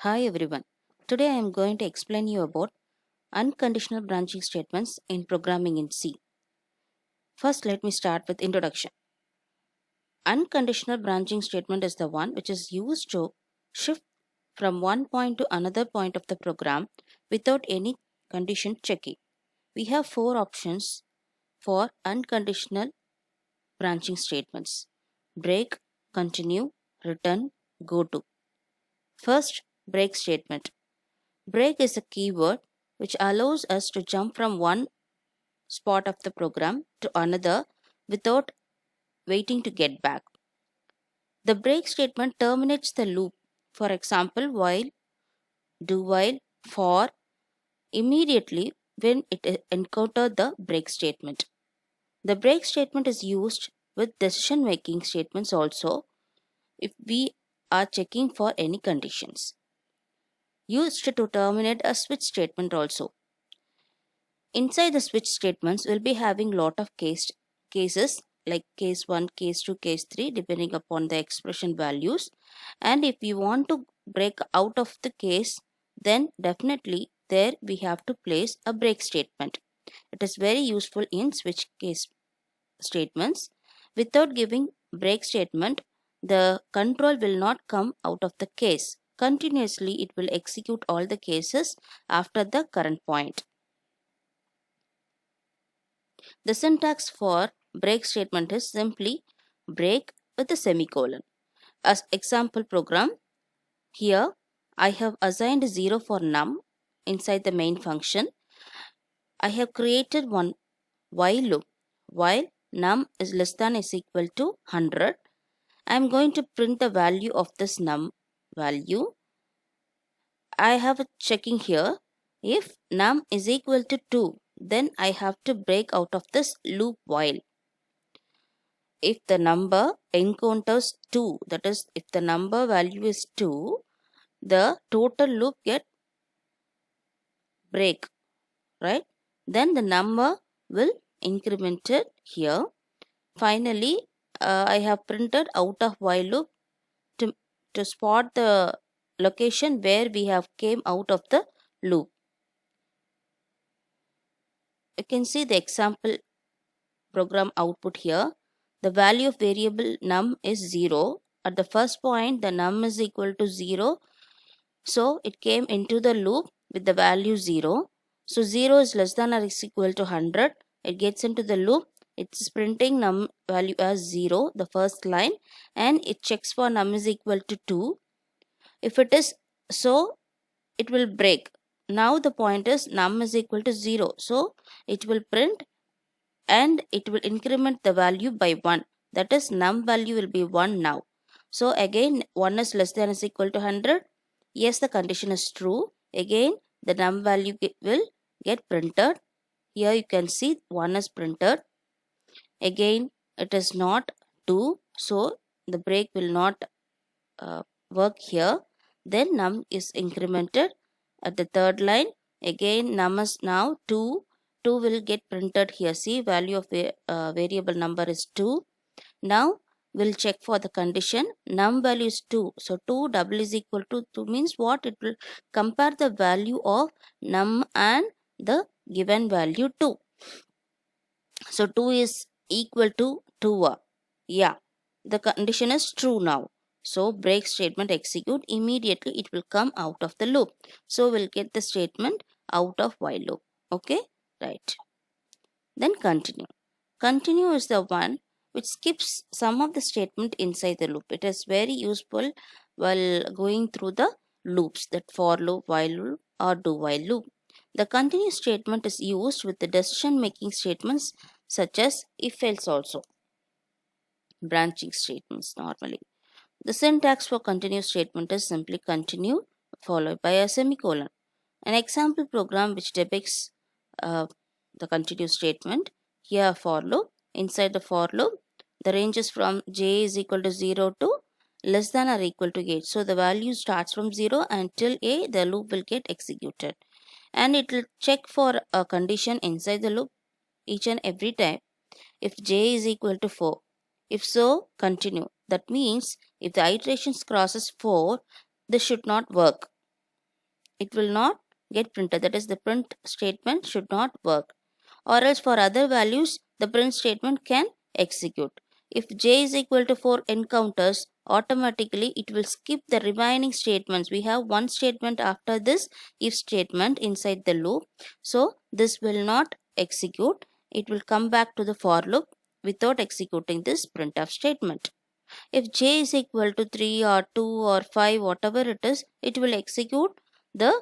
Hi everyone. Today I am going to explain you about unconditional branching statements in programming in C. First let me start with introduction. Unconditional branching statement is the one which is used to shift from one point to another point of the program without any condition checking. We have four options for unconditional branching statements: break, continue, return, go to. First, break statement. Break is a keyword which allows us to jump from one spot of the program to another without waiting to get back. The break statement terminates the loop. For example, while, do while, for, immediately when it encounters the break statement. The break statement is used with decision making statements also if we are checking for any conditions. Used to terminate a switch statement also. Inside the switch statements, we'll be having lot of cases like case 1, case 2, case 3 depending upon the expression values. And if we want to break out of the case, then definitely there we have to place a break statement. It is very useful in switch case statements. Without giving break statement, the control will not come out of the case. Continuously, it will execute all the cases after the current point. The syntax for break statement is simply break with a semicolon. As example program, here I have assigned 0 for num inside the main function. I have created one while loop. While num is less than or equal to 100, I am going to print the value of this num value. I have a checking here. If num is equal to 2, then I have to break out of this loop while. If the number encounters 2, that is if the number value is 2, the total loop get break, right? Then the number will increment it here. Finally, I have printed out of while loop to spot the location where we have came out of the loop. You can see the example program output here. The value of variable num is 0. At the first point, the num is equal to 0. So it came into the loop with the value 0. So 0 is less than or is equal to 100. It gets into the loop. It's printing num value as 0, the first line, and it checks for num is equal to 2. If it is so, it will break. Now the point is num is equal to 0. So it will print and it will increment the value by 1. That is num value will be 1 now. So again 1 is less than or is equal to 100. Yes, the condition is true. Again the num value will get printed. Here you can see 1 is printed. Again it is not 2. So the break will not work here. Then num is incremented at the third line. Again num is now 2. 2 will get printed here. See, value of variable number is 2. Now we'll check for the condition. Num value is 2. So 2 double is equal to 2 means what? It will compare the value of num and the given value 2. So 2 is equal to 2. Yeah, the condition is true now. So break statement execute immediately, it will come out of the loop. So we'll get the statement out of while loop. Okay, right. Then continue. Continue is the one which skips some of the statement inside the loop. It is very useful while going through the loops, that for loop, while loop or do while loop. The continue statement is used with the decision making statements such as if else also. Branching statements normally. The syntax for continue statement is simply continue followed by a semicolon. An example program which depicts the continue statement. Here for loop. Inside the for loop, the range is from j is equal to 0 to less than or equal to 8. So the value starts from 0 until a, the loop will get executed. And it will check for a condition inside the loop each and every time. If j is equal to 4. If so, continue. That means if the iterations crosses 4, this should not work. it will not get printed. That is, the print statement should not work. Or else for other values, the print statement can execute. If j is equal to 4 encounters, automatically it will skip the remaining statements. We have one statement after this if statement inside the loop. So this will not execute. It will come back to the for loop without executing this printf statement. If j is equal to 3 or 2 or 5, whatever it is, it will execute the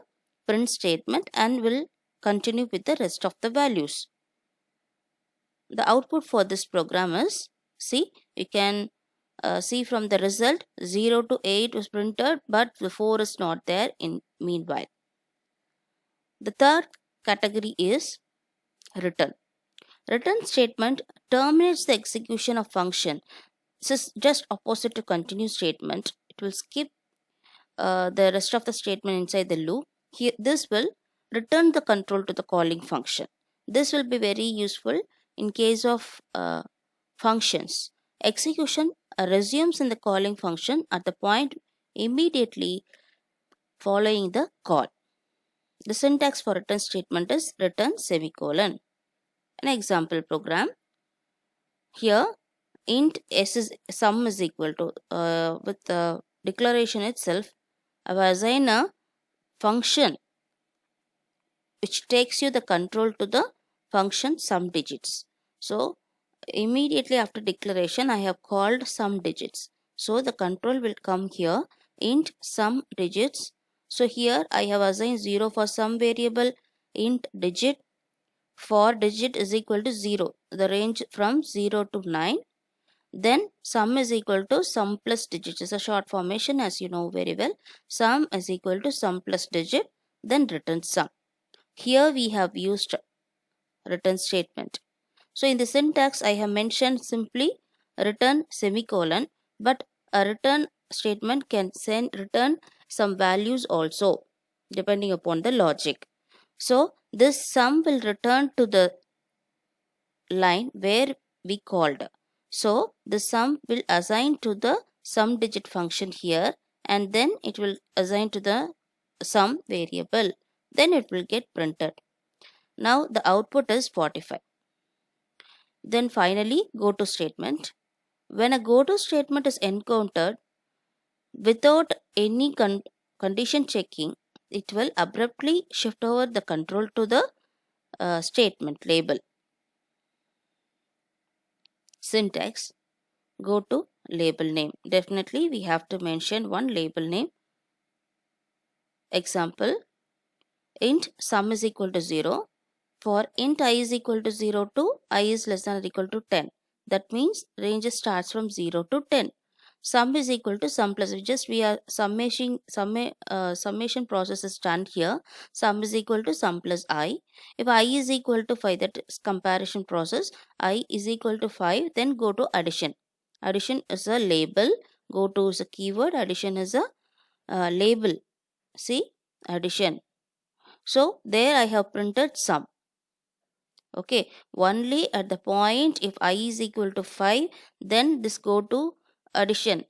print statement and will continue with the rest of the values. The output for this program is, see, you can see from the result 0 to 8 was printed, but the 4 is not there in meanwhile. The third category is return. Return statement terminates the execution of function. This is just opposite to continue statement. It will skip the rest of the statement inside the loop. Here, this will return the control to the calling function. This will be very useful in case of functions. Execution resumes in the calling function at the point immediately following the call. The syntax for return statement is return semicolon. An example program. Here, int sum is equal to, with the declaration itself, I will assign a function which takes you the control to the function sum digits. So immediately after declaration, I have called sum digits. So the control will come here, int sum digits. So here I have assigned 0 for sum variable, int digit. For digit is equal to 0, the range from 0 to 9. Then sum is equal to sum plus digit. It's a short formation, as you know very well. Sum is equal to sum plus digit, then return sum. Here we have used return statement. So in the syntax I have mentioned simply return semicolon, but a return statement can return some values also depending upon the logic. So this sum will return to the line where we called. So the sum will assign to the sum digit function here, and then it will assign to the sum variable. Then it will get printed. Now the output is 45. Then finally go to statement. When a go to statement is encountered without any condition checking, it will abruptly shift over the control to the statement label. Syntax, go to label name. Definitely we have to mention one label name. Example, int sum is equal to 0. For int I is equal to 0 to I is less than or equal to 10. That means range starts from 0 to 10. Sum is equal to sum plus, we are summation process is done here. Sum is equal to sum plus I. If I is equal to 5, that is comparison process, I is equal to 5, then go to addition. Addition is a label, go to is a keyword, addition is a label. See, addition. So there I have printed sum. Okay, only at the point if I is equal to 5, then this go to addition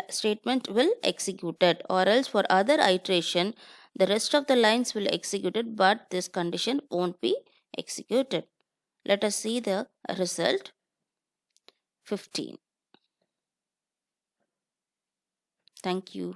statement will executed, or else for other iteration the rest of the lines will executed, but this condition won't be executed. Let us see the result. 15. Thank you.